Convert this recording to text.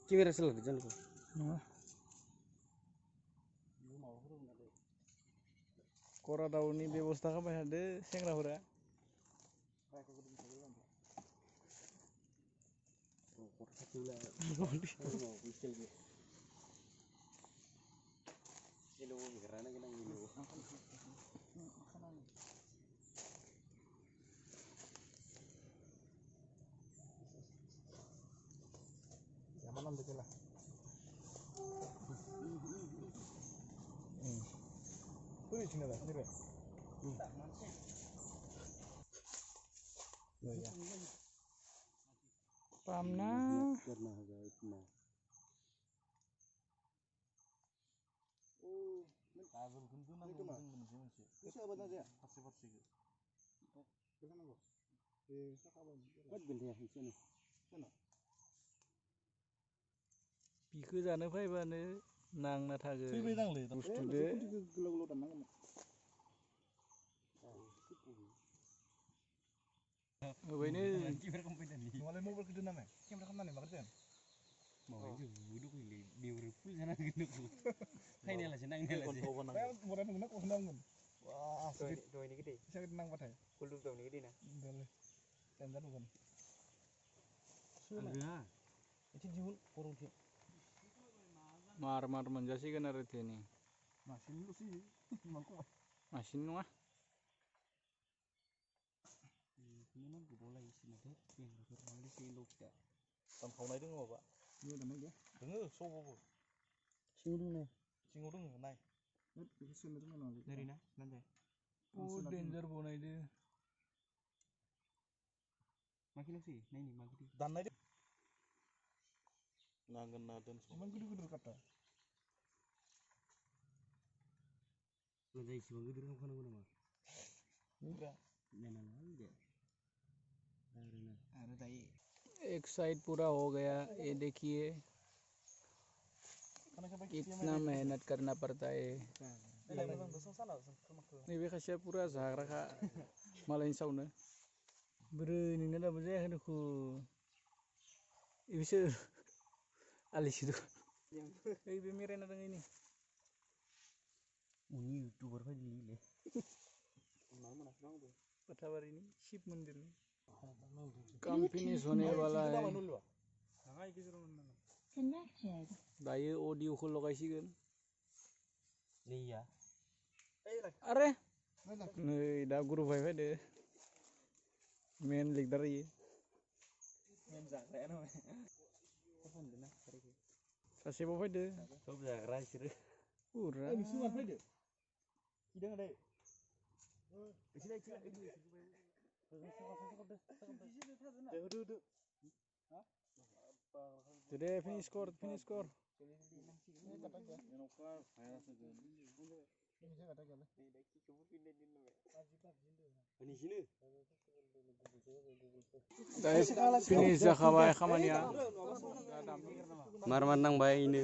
Kamera salah jalan kok. Kora daunनि बेबस्था खालामबाय थादो सेंग्राफोरा Mana nanti lah. Tuh sini lah, sini. Ya. Pamna. Oh, azul kuntu nang kuntu. Bisa apa aja? Pasti. Bisa nang. Sakaban. Wat benda yang sini. Sana. Biखो जानो फैबानो नांना थागोन फैबाय नांलै बुस्थुदो गोलाव दाननांगोन होबायनो केमेरा कम्पानिनि नङालाय मबाइलखौ दोननानै केमेरा खालामनानै माखौ दोन माबायदि बुदो फैलै बेवरे फुल जानांगोन फाइनालासो नांनायालासै बरा नोंना कखौ नांगोन वाह दयनि गदे एसे नांबाथाय फुल दुबदावनि गदे ना दले टेन्जार नुगोन सोला एसे दिहुन गरमथि मार मोनजासिगोन आरो दिनै मासेनिल'सै मासेनि नङा बेखौनो गोबाव लायोसै माथो बेंग्राफोर माबायदि एसे ल'खिदा दानखावनाय दङ माबा दाननाय गैया दोङो सबावबो सिङाव दोङो नाय बेखौ सोनो रोङा नामा ओरैना नांजाय बहुद डेन्जार बनायदो माखिल'सै नायनि माखिदि दाननाय नांगोन ना दोनस' इमान गिदिर काटा मोजां इसेबां गिदिर खालामखानांगौ नामा एक साइड पूरा हो गया ये देखिए कितना मेहनत करना पड़ता है नैबे खायसेया पूरा जाग्राखा मालायनि सावनो बोरै नोंना दाबो जायाखै दखु बिसोर आलिसि दं ओइ बे मेरायना दङ इनि उनि युट्युबार फायदिले पथाबारिनि शिव मंदिरनि काम फिनिश होने वाला है दायो अडिय'खौ लगायसिगोन आरे नै दा ग्रुप फैदो मेन लिडार इयो मेन जाग्राया नामा सासेबाव फैदो सब जाग्रा बिसोरो पुरा नोंसोर फैदो गिदों दे Today finish score. Guys, finish जाखाबाय खामानिया मार नांबाय इनो